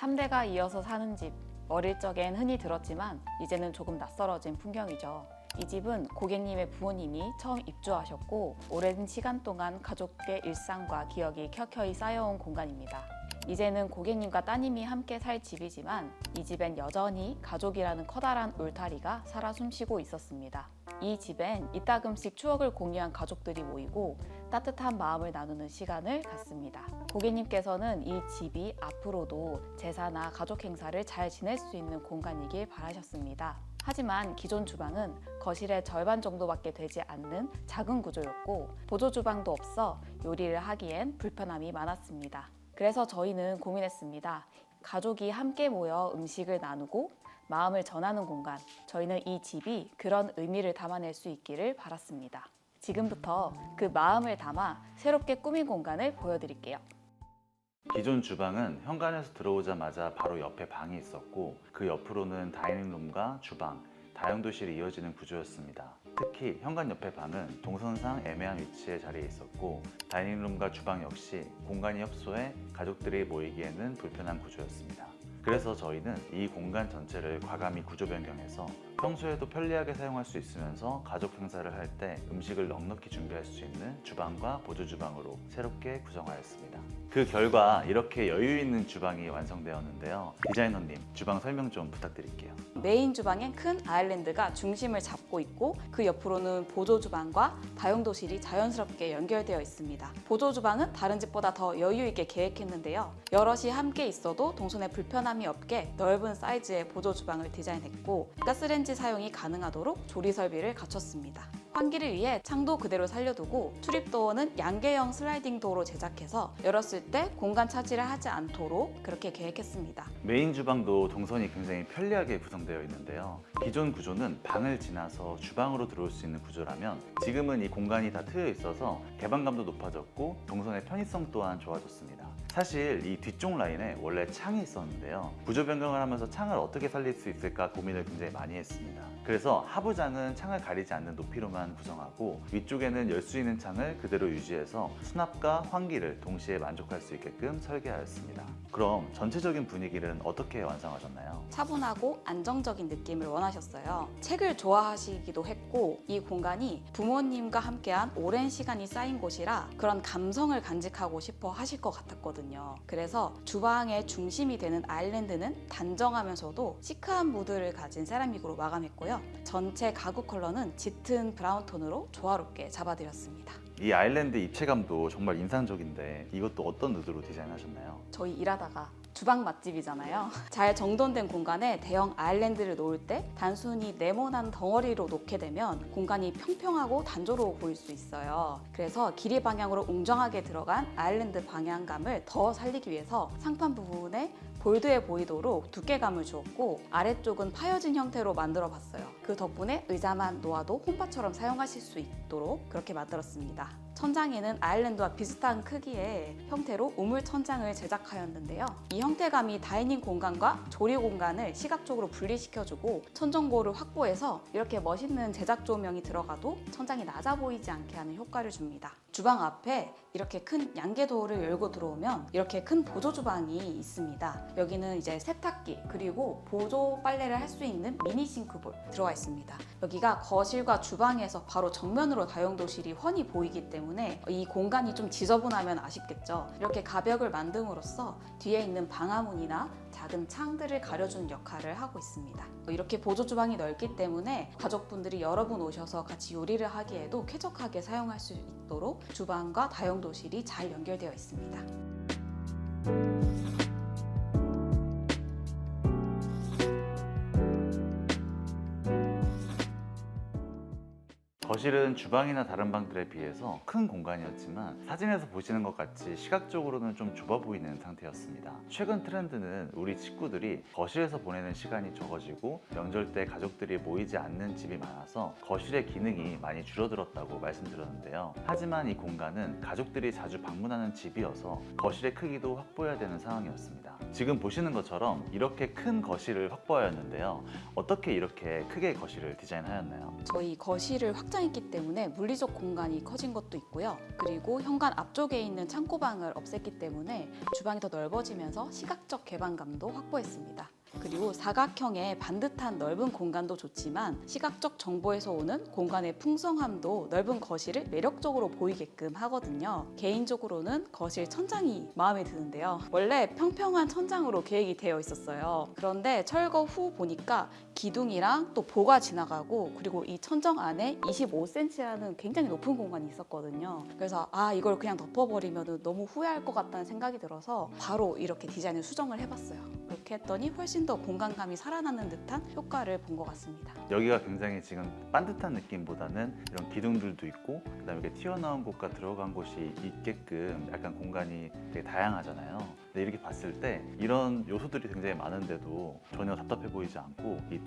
3대가 이어서 사는 집, 어릴 적엔 흔히 들었지만 이제는 조금 낯설어진 풍경이죠. 이 집은 고객님의 부모님이 처음 입주하셨고 오랜 시간 동안 가족의 일상과 기억이 켜켜이 쌓여온 공간입니다. 이제는 고객님과 따님이 함께 살 집이지만 이 집엔 여전히 가족이라는 커다란 울타리가 살아 숨쉬고 있었습니다. 이 집엔 이따금씩 추억을 공유한 가족들이 모이고 따뜻한 마음을 나누는 시간을 갖습니다. 고객님께서는 이 집이 앞으로도 제사나 가족 행사를 잘 지낼 수 있는 공간이길 바라셨습니다. 하지만 기존 주방은 거실의 절반 정도밖에 되지 않는 작은 구조였고 보조 주방도 없어 요리를 하기엔 불편함이 많았습니다. 그래서 저희는 고민했습니다. 가족이 함께 모여 음식을 나누고 마음을 전하는 공간, 저희는 이 집이 그런 의미를 담아낼 수 있기를 바랐습니다. 지금부터 그 마음을 담아 새롭게 꾸민 공간을 보여드릴게요. 기존 주방은 현관에서 들어오자마자 바로 옆에 방이 있었고 그 옆으로는 다이닝룸과 주방, 다용도실이 이어지는 구조였습니다. 특히 현관 옆의 방은 동선상 애매한 위치에 자리해 있었고 다이닝룸과 주방 역시 공간이 협소해 가족들이 모이기에는 불편한 구조였습니다. 그래서 저희는 이 공간 전체를 과감히 구조 변경해서 평소에도 편리하게 사용할 수 있으면서 가족 행사를 할 때 음식을 넉넉히 준비할 수 있는 주방과 보조 주방으로 새롭게 구성하였습니다. 그 결과 이렇게 여유 있는 주방이 완성되었는데요. 디자이너님, 주방 설명 좀 부탁드릴게요. 메인 주방엔 큰 아일랜드가 중심을 잡고 있고 그 옆으로는 보조 주방과 다용도실이 자연스럽게 연결되어 있습니다. 보조 주방은 다른 집보다 더 여유 있게 계획했는데요. 여럿이 함께 있어도 동선에 불편함이 없게 넓은 사이즈의 보조 주방을 디자인했고 가스레인지 사용이 가능하도록 조리 설비를 갖췄습니다. 환기를 위해 창도 그대로 살려두고 출입도어는 양계형 슬라이딩 도어로 제작해서 열었을 때 공간 차지를 하지 않도록 그렇게 계획했습니다. 메인 주방도 동선이 굉장히 편리하게 구성되어 있는데요. 기존 구조는 방을 지나서 주방으로 들어올 수 있는 구조라면 지금은 이 공간이 다 트여 있어서 개방감도 높아졌고 동선의 편의성 또한 좋아졌습니다. 사실 이 뒤쪽 라인에 원래 창이 있었는데요. 구조 변경을 하면서 창을 어떻게 살릴 수 있을까 고민을 굉장히 많이 했습니다. 그래서 하부장은 창을 가리지 않는 높이로만 구성하고 위쪽에는 열 수 있는 창을 그대로 유지해서 수납과 환기를 동시에 만족할 수 있게끔 설계하였습니다. 그럼 전체적인 분위기는 어떻게 완성하셨나요? 차분하고 안정적인 느낌을 원하셨어요. 책을 좋아하시기도 했고 이 공간이 부모님과 함께한 오랜 시간이 쌓인 곳이라 그런 감성을 간직하고 싶어 하실 것 같았거든요. 그래서 주방의 중심이 되는 아일랜드는 단정하면서도 시크한 무드를 가진 세라믹으로 마감했고요. 전체 가구 컬러는 짙은 브라운 톤으로 조화롭게 잡아드렸습니다. 이 아일랜드 입체감도 정말 인상적인데 이것도 어떤 의도로 디자인하셨나요? 저희 일하다가 주방 맛집이잖아요. 잘 정돈된 공간에 대형 아일랜드를 놓을 때 단순히 네모난 덩어리로 놓게 되면 공간이 평평하고 단조로워 보일 수 있어요. 그래서 길이 방향으로 웅장하게 들어간 아일랜드 방향감을 더 살리기 위해서 상판 부분에 볼드해 보이도록 두께감을 주었고 아래쪽은 파여진 형태로 만들어 봤어요. 그 덕분에 의자만 놓아도 홈파처럼 사용하실 수 있도록 그렇게 만들었습니다. 천장에는 아일랜드와 비슷한 크기의 형태로 우물 천장을 제작하였는데요. 이 형태감이 다이닝 공간과 조리 공간을 시각적으로 분리시켜주고 천정고를 확보해서 이렇게 멋있는 제작 조명이 들어가도 천장이 낮아 보이지 않게 하는 효과를 줍니다. 주방 앞에 이렇게 큰 양계도어를 열고 들어오면 이렇게 큰 보조 주방이 있습니다. 여기는 이제 세탁기 그리고 보조 빨래를 할 수 있는 미니 싱크볼 들어가 있습니다. 여기가 거실과 주방에서 바로 정면으로 다용도실이 훤히 보이기 때문에 이 공간이 좀 지저분하면 아쉽겠죠. 이렇게 가벽을 만듦으로써 뒤에 있는 방화문이나 작은 창들을 가려주는 역할을 하고 있습니다. 이렇게 보조 주방이 넓기 때문에 가족분들이 여러 분 오셔서 같이 요리를 하기에도 쾌적하게 사용할 수 있도록 주방과 다용도실이 잘 연결되어 있습니다. 거실은 주방이나 다른 방들에 비해서 큰 공간이었지만 사진에서 보시는 것 같이 시각적으로는 좀 좁아 보이는 상태였습니다. 최근 트렌드는 우리 식구들이 거실에서 보내는 시간이 적어지고 명절 때 가족들이 모이지 않는 집이 많아서 거실의 기능이 많이 줄어들었다고 말씀드렸는데요. 하지만 이 공간은 가족들이 자주 방문하는 집이어서 거실의 크기도 확보해야 되는 상황이었습니다. 지금 보시는 것처럼 이렇게 큰 거실을 확보하였는데요. 어떻게 이렇게 크게 거실을 디자인하였나요? 저희 거실을 확장했기 때문에 물리적 공간이 커진 것도 있고요. 그리고 현관 앞쪽에 있는 창고방을 없앴기 때문에 주방이 더 넓어지면서 시각적 개방감도 확보했습니다. 그리고 사각형의 반듯한 넓은 공간도 좋지만 시각적 정보에서 오는 공간의 풍성함도 넓은 거실을 매력적으로 보이게끔 하거든요. 개인적으로는 거실 천장이 마음에 드는데요. 원래 평평한 천장으로 계획이 되어 있었어요. 그런데 철거 후 보니까 기둥이랑 또 보가 지나가고 그리고 이 천정 안에 25cm라는 굉장히 높은 공간이 있었거든요. 그래서 이걸 그냥 덮어버리면 너무 후회할 것 같다는 생각이 들어서 바로 이렇게 디자인을 수정을 해봤어요. 이렇게 했더니 훨씬 더 공간감이 살아나는 듯한 효과를 본 것 같습니다. 여기가 굉장히 지금 반듯한 느낌보다는 이런 기둥들도 있고 그다음에 이렇게 튀어나온 곳과 들어간 곳이 있게끔 약간 공간이 되게 다양하잖아요. 근데 이렇게 봤을 때 이런 요소들이 굉장히 많은데도 전혀 답답해 보이지 않고 이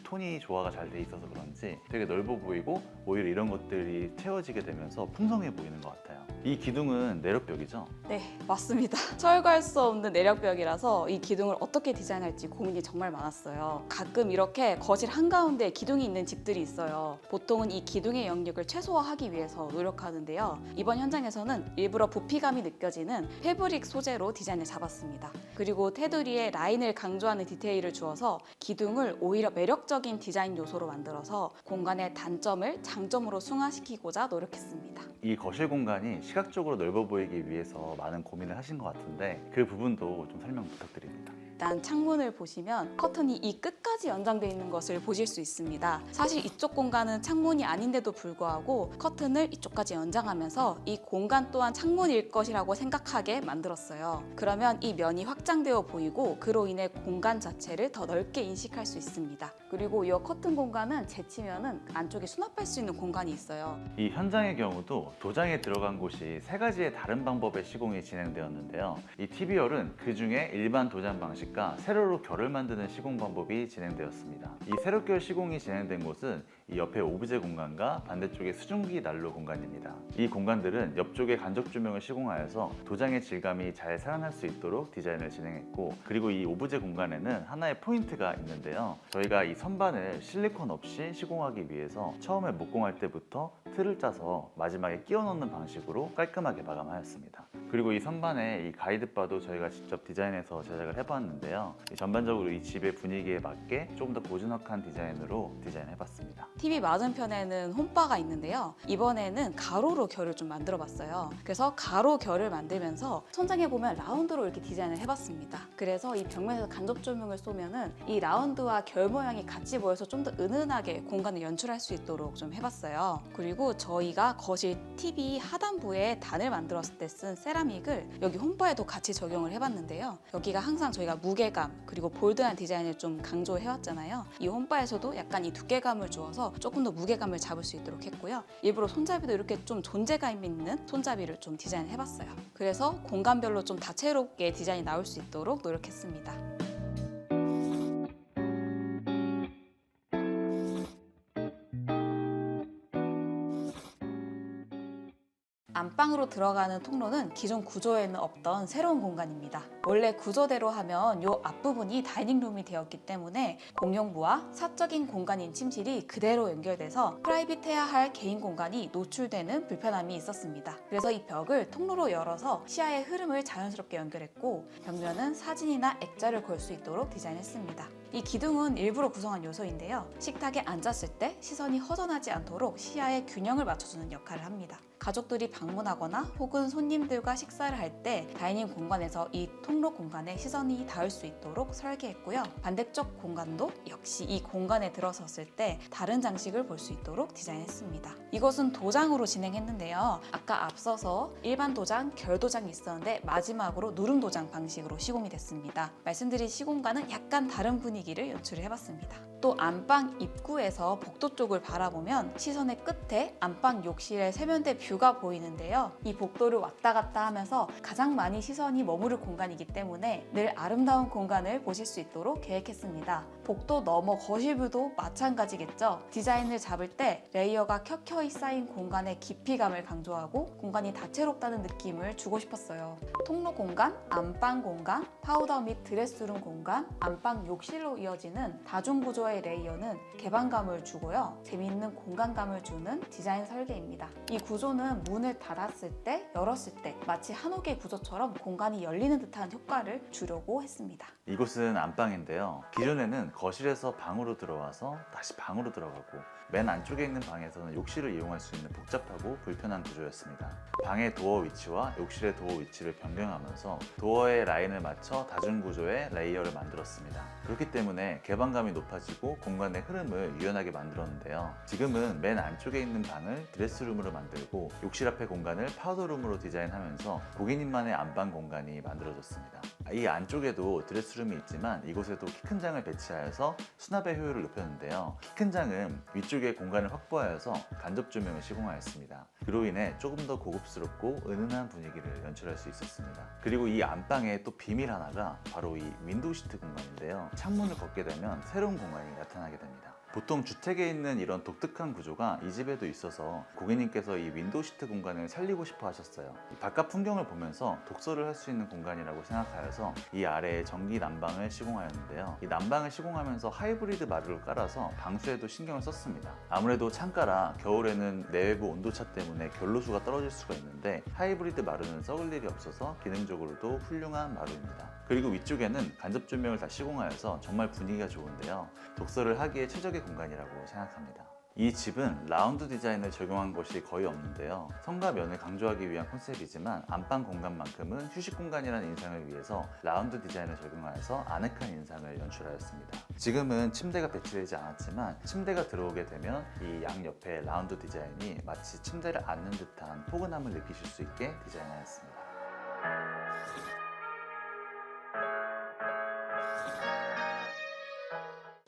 톤이 조화가 잘 돼 있어서 그런지 되게 넓어 보이고 오히려 이런 것들이 채워지게 되면서 풍성해 보이는 것 같아요. 이 기둥은 내력벽이죠? 네, 맞습니다. 철거할 수 없는 내력벽이라서 이 기둥을 어떻게 디자인할지 고민이 정말 많았어요. 가끔 이렇게 거실 한가운데 기둥이 있는 집들이 있어요. 보통은 이 기둥의 영역을 최소화하기 위해서 노력하는데요. 이번 현장에서는 일부러 부피감이 느껴지는 패브릭 소재로 디자인을 잡았습니다. 그리고 테두리에 라인을 강조하는 디테일을 주어서 기둥을 오히려 매력적인 디자인 요소로 만들어서 공간의 단점을 장점으로 승화시키고자 노력했습니다. 이 거실 공간이 시각적으로 넓어 보이기 위해서 많은 고민을 하신 것 같은데 그 부분도 좀 설명 부탁드립니다. 일단 창문을 보시면 커튼이 이 끝까지 연장되어 있는 것을 보실 수 있습니다. 사실 이쪽 공간은 창문이 아닌데도 불구하고 커튼을 이쪽까지 연장하면서 이 공간 또한 창문일 것이라고 생각하게 만들었어요. 그러면 이 면이 확장되어 보이고 그로 인해 공간 자체를 더 넓게 인식할 수 있습니다. 그리고 이 커튼 공간은 제치면은 안쪽에 수납할 수 있는 공간이 있어요. 이 현장의 경우도 도장에 들어간 곳이 3가지의 다른 방법의 시공이 진행되었는데요. 이 TBR은 그 중에 일반 도장 방식과 세로로 결을 만드는 시공 방법이 진행되었습니다. 이 세로결 시공이 진행된 곳은 이 옆에 오브제 공간과 반대쪽의 수증기 난로 공간입니다. 이 공간들은 옆쪽에 간접 조명을 시공하여서 도장의 질감이 잘 살아날 수 있도록 디자인을 진행했고 그리고 이 오브제 공간에는 하나의 포인트가 있는데요. 저희가 이 선반을 실리콘 없이 시공하기 위해서 처음에 목공할 때부터 틀을 짜서 마지막에 끼워 넣는 방식으로 깔끔하게 마감하였습니다. 그리고 이 선반에 이 가이드바도 저희가 직접 디자인해서 제작을 해봤는데요. 전반적으로 이 집의 분위기에 맞게 조금 더 고즈넉한 디자인으로 디자인해봤습니다. TV 맞은편에는 홈바가 있는데요. 이번에는 가로로 결을 좀 만들어봤어요. 그래서 가로 결을 만들면서 천장에 보면 라운드로 이렇게 디자인을 해봤습니다. 그래서 이 벽면에서 간접 조명을 쏘면은 이 라운드와 결 모양이 같이 보여서 좀 더 은은하게 공간을 연출할 수 있도록 좀 해봤어요. 그리고 저희가 거실 TV 하단부에 단을 만들었을 때 쓴 세라믹을 여기 홈바에도 같이 적용을 해봤는데요. 여기가 항상 저희가 무게감 그리고 볼드한 디자인을 좀 강조해왔잖아요. 이 홈바에서도 약간 이 두께감을 주어서 조금 더 무게감을 잡을 수 있도록 했고요. 일부러 손잡이도 이렇게 좀 존재감 있는 손잡이를 좀 디자인해봤어요. 그래서 공간별로 좀 다채롭게 디자인이 나올 수 있도록 노력했습니다. 안방으로 들어가는 통로는 기존 구조에는 없던 새로운 공간입니다. 원래 구조대로 하면 이 앞부분이 다이닝룸이 되었기 때문에 공용부와 사적인 공간인 침실이 그대로 연결돼서 프라이빗해야 할 개인 공간이 노출되는 불편함이 있었습니다. 그래서 이 벽을 통로로 열어서 시야의 흐름을 자연스럽게 연결했고 벽면은 사진이나 액자를 걸 수 있도록 디자인했습니다. 이 기둥은 일부러 구성한 요소인데요. 식탁에 앉았을 때 시선이 허전하지 않도록 시야의 균형을 맞춰주는 역할을 합니다. 가족들이 방문하거나 혹은 손님들과 식사를 할 때 다이닝 공간에서 이 통로 공간에 시선이 닿을 수 있도록 설계했고요. 반대쪽 공간도 역시 이 공간에 들어섰을 때 다른 장식을 볼 수 있도록 디자인했습니다. 이것은 도장으로 진행했는데요. 아까 앞서서 일반 도장, 결 도장이 있었는데 마지막으로 누름 도장 방식으로 시공이 됐습니다. 말씀드린 시공과는 약간 다른 분위기를 연출을 해봤습니다. 또 안방 입구에서 복도 쪽을 바라보면 시선의 끝에 안방 욕실의 세면대 뷰가 보이는데요. 이 복도를 왔다 갔다 하면서 가장 많이 시선이 머무를 공간이기 때문에 늘 아름다운 공간을 보실 수 있도록 계획했습니다. 복도 너머 거실뷰도 마찬가지겠죠. 디자인을 잡을 때 레이어가 켜켜이 쌓인 공간의 깊이감을 강조하고 공간이 다채롭다는 느낌을 주고 싶었어요. 통로 공간, 안방 공간, 파우더 및 드레스룸 공간, 안방 욕실로 이어지는 다중구조의 레이어는 개방감을 주고요. 재미있는 공간감을 주는 디자인 설계입니다. 이 구조는 문을 닫았을 때, 열었을 때 마치 한옥의 구조처럼 공간이 열리는 듯한 효과를 주려고 했습니다. 이곳은 안방인데요. 기존에는 거실에서 방으로 들어와서 다시 방으로 들어가고 맨 안쪽에 있는 방에서는 욕실을 이용할 수 있는 복잡하고 불편한 구조였습니다. 방의 도어 위치와 욕실의 도어 위치를 변경하면서 도어의 라인을 맞춰 다중구조의 레이어를 만들었습니다. 그렇기 때문에 개방감이 높아지고 공간의 흐름을 유연하게 만들었는데요. 지금은 맨 안쪽에 있는 방을 드레스룸으로 만들고 욕실 앞의 공간을 파우더룸으로 디자인하면서 고객님만의 안방 공간이 만들어졌습니다. 이 안쪽에도 드레스룸이 있지만 이곳에도 키 큰 장을 배치하여서 수납의 효율을 높였는데요. 키 큰 장은 위쪽에 공간을 확보하여서 간접 조명을 시공하였습니다. 그로 인해 조금 더 고급스럽고 은은한 분위기를 연출할 수 있었습니다. 그리고 이 안방의 또 비밀 하나가 바로 이 윈도우 시트 공간인데요. 창문을 걷게 되면 새로운 공간이 나타나게 됩니다. 보통 주택에 있는 이런 독특한 구조가 이 집에도 있어서 고객님께서 이 윈도우 시트 공간을 살리고 싶어 하셨어요. 이 바깥 풍경을 보면서 독서를 할 수 있는 공간이라고 생각하여서 이 아래에 전기 난방을 시공하였는데요. 이 난방을 시공하면서 하이브리드 마루를 깔아서 방수에도 신경을 썼습니다. 아무래도 창가라 겨울에는 내외부 온도차 때문에 결로수가 떨어질 수가 있는데 하이브리드 마루는 썩을 일이 없어서 기능적으로도 훌륭한 마루입니다. 그리고 위쪽에는 간접 조명을 다 시공하여서 정말 분위기가 좋은데요. 독서를 하기에 최적의 공간이라고 생각합니다. 이 집은 라운드 디자인을 적용한 것이 거의 없는데요. 성과 면을 강조하기 위한 컨셉이지만 안방 공간만큼은 휴식 공간이라는 인상을 위해서 라운드 디자인을 적용하여서 아늑한 인상을 연출하였습니다. 지금은 침대가 배치되지 않았지만 침대가 들어오게 되면 이 양옆에 라운드 디자인이 마치 침대를 안는 듯한 포근함을 느끼실 수 있게 디자인하였습니다.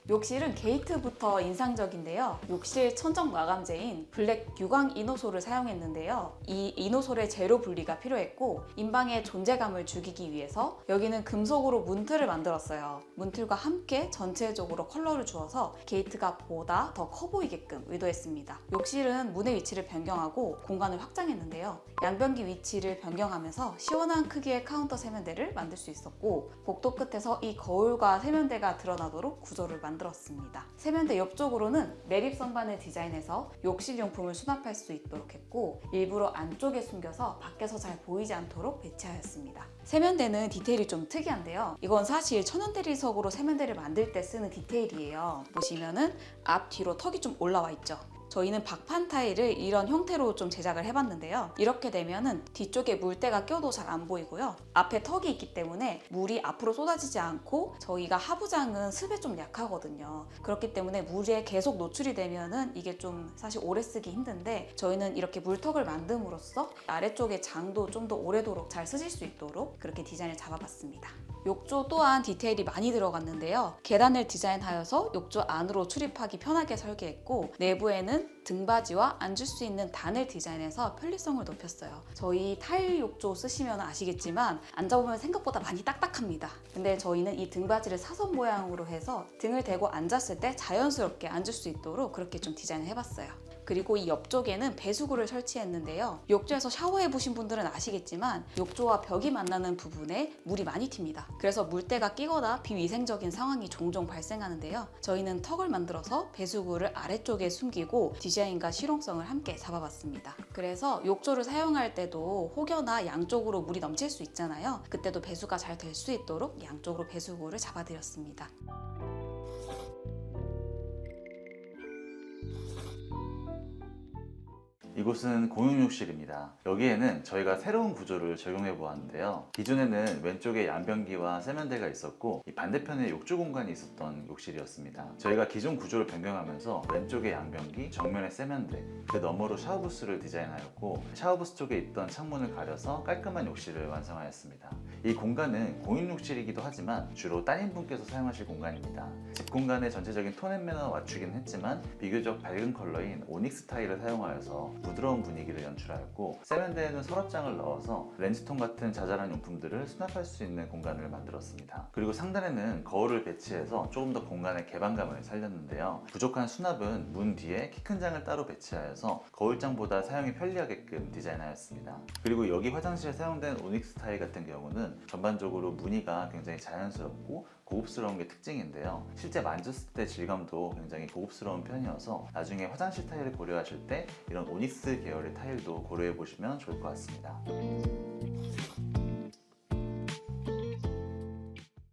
욕실은 게이트부터 인상적인데요. 욕실 천정 마감재인 블랙 유광 이노솔을 사용했는데요. 이 이노솔의 재료 분리가 필요했고 인방의 존재감을 죽이기 위해서 여기는 금속으로 문틀을 만들었어요. 문틀과 함께 전체적으로 컬러를 주어서 게이트가 보다 더 커 보이게끔 의도했습니다. 욕실은 문의 위치를 변경하고 공간을 확장했는데요. 양변기 위치를 변경하면서 시원한 크기의 카운터 세면대를 만들 수 있었고 복도 끝에서 이 거울과 세면대가 드러나도록 구조를 만들었습니다. 세면대 옆쪽으로는 매립 선반을 디자인해서 욕실 용품을 수납할 수 있도록 했고 일부러 안쪽에 숨겨서 밖에서 잘 보이지 않도록 배치하였습니다. 세면대는 디테일이 좀 특이한데요. 이건 사실 천연대리석으로 세면대를 만들 때 쓰는 디테일이에요. 보시면은 앞 뒤로 턱이 좀 올라와 있죠. 저희는 박판 타일을 이런 형태로 좀 제작을 해봤는데요. 이렇게 되면은 뒤쪽에 물때가 껴도 잘 안 보이고요. 앞에 턱이 있기 때문에 물이 앞으로 쏟아지지 않고 저희가 하부장은 습에 좀 약하거든요. 그렇기 때문에 물에 계속 노출이 되면은 이게 좀 사실 오래 쓰기 힘든데 저희는 이렇게 물턱을 만듦으로써 아래쪽의 장도 좀 더 오래도록 잘 쓰실 수 있도록 그렇게 디자인을 잡아봤습니다. 욕조 또한 디테일이 많이 들어갔는데요. 계단을 디자인하여서 욕조 안으로 출입하기 편하게 설계했고 내부에는 등받이와 앉을 수 있는 단을 디자인해서 편리성을 높였어요. 저희 타일 욕조 쓰시면 아시겠지만 앉아보면 생각보다 많이 딱딱합니다. 근데 저희는 이 등받이를 사선 모양으로 해서 등을 대고 앉았을 때 자연스럽게 앉을 수 있도록 그렇게 좀 디자인을 해봤어요. 그리고 이 옆쪽에는 배수구를 설치했는데요. 욕조에서 샤워해보신 분들은 아시겠지만 욕조와 벽이 만나는 부분에 물이 많이 튑니다. 그래서 물때가 끼거나 비위생적인 상황이 종종 발생하는데요. 저희는 턱을 만들어서 배수구를 아래쪽에 숨기고 디자인과 실용성을 함께 잡아봤습니다. 그래서 욕조를 사용할 때도 혹여나 양쪽으로 물이 넘칠 수 있잖아요. 그때도 배수가 잘 될 수 있도록 양쪽으로 배수구를 잡아드렸습니다. 이곳은 공용욕실입니다. 여기에는 저희가 새로운 구조를 적용해 보았는데요. 기존에는 왼쪽에 양변기와 세면대가 있었고 이 반대편에 욕조 공간이 있었던 욕실이었습니다. 저희가 기존 구조를 변경하면서 왼쪽에 양변기, 정면에 세면대, 그 너머로 샤워부스를 디자인하였고 샤워부스 쪽에 있던 창문을 가려서 깔끔한 욕실을 완성하였습니다. 이 공간은 공인욕실이기도 하지만 주로 따님분께서 사용하실 공간입니다. 집 공간의 전체적인 톤 앤 매너와 맞추긴 했지만 비교적 밝은 컬러인 오닉스 타일을 사용하여서 부드러운 분위기를 연출하였고, 세면대에는 서랍장을 넣어서 렌즈통 같은 자잘한 용품들을 수납할 수 있는 공간을 만들었습니다. 그리고 상단에는 거울을 배치해서 조금 더 공간의 개방감을 살렸는데요. 부족한 수납은 문 뒤에 키 큰 장을 따로 배치하여서 거울장보다 사용이 편리하게끔 디자인하였습니다. 그리고 여기 화장실에 사용된 오닉스 타일 같은 경우는 전반적으로 무늬가 굉장히 자연스럽고 고급스러운 게 특징인데요. 실제 만졌을 때 질감도 굉장히 고급스러운 편이어서 나중에 화장실 타일을 고려하실 때 이런 오닉스 계열의 타일도 고려해 보시면 좋을 것 같습니다.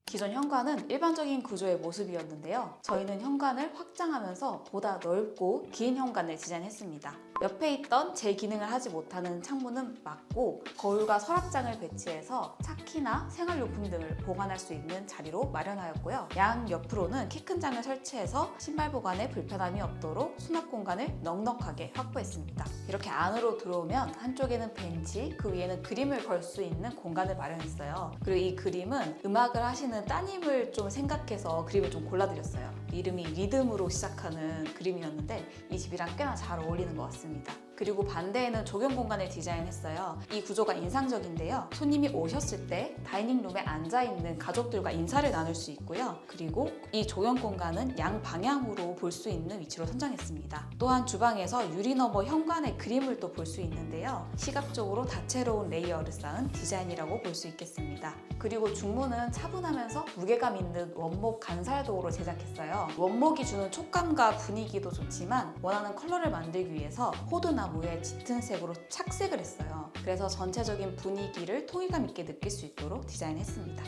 기존 현관은 일반적인 구조의 모습이었는데요. 저희는 현관을 확장하면서 보다 넓고 긴 현관을 디자인했습니다. 옆에 있던 제 기능을 하지 못하는 창문은 막고 거울과 서랍장을 배치해서 차키나 생활용품 등을 보관할 수 있는 자리로 마련하였고요. 양 옆으로는 키 큰 장을 설치해서 신발 보관에 불편함이 없도록 수납 공간을 넉넉하게 확보했습니다. 이렇게 안으로 들어오면 한쪽에는 벤치, 그 위에는 그림을 걸 수 있는 공간을 마련했어요. 그리고 이 그림은 음악을 하시는 따님을 좀 생각해서 그림을 좀 골라드렸어요. 이름이 리듬으로 시작하는 그림이었는데 이 집이랑 꽤나 잘 어울리는 것 같습니다. 그리고 반대에는 조경 공간을 디자인했어요. 이 구조가 인상적인데요. 손님이 오셨을 때 다이닝룸에 앉아있는 가족들과 인사를 나눌 수 있고요. 그리고 이 조경 공간은 양방향으로 볼 수 있는 위치로 선정했습니다. 또한 주방에서 유리 너머 현관의 그림을 또 볼 수 있는데요. 시각적으로 다채로운 레이어를 쌓은 디자인이라고 볼 수 있겠습니다. 그리고 중문은 차분하면서 무게감 있는 원목 간살도로 제작했어요. 원목이 주는 촉감과 분위기도 좋지만 원하는 컬러를 만들기 위해서 호두나무에 짙은 색으로 착색을 했어요. 그래서 전체적인 분위기를 통일감 있게 느낄 수 있도록 디자인했습니다.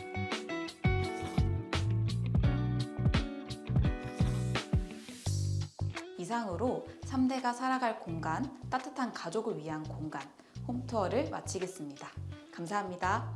이상으로 3대가 살아갈 공간, 따뜻한 가족을 위한 공간, 홈투어를 마치겠습니다. 감사합니다.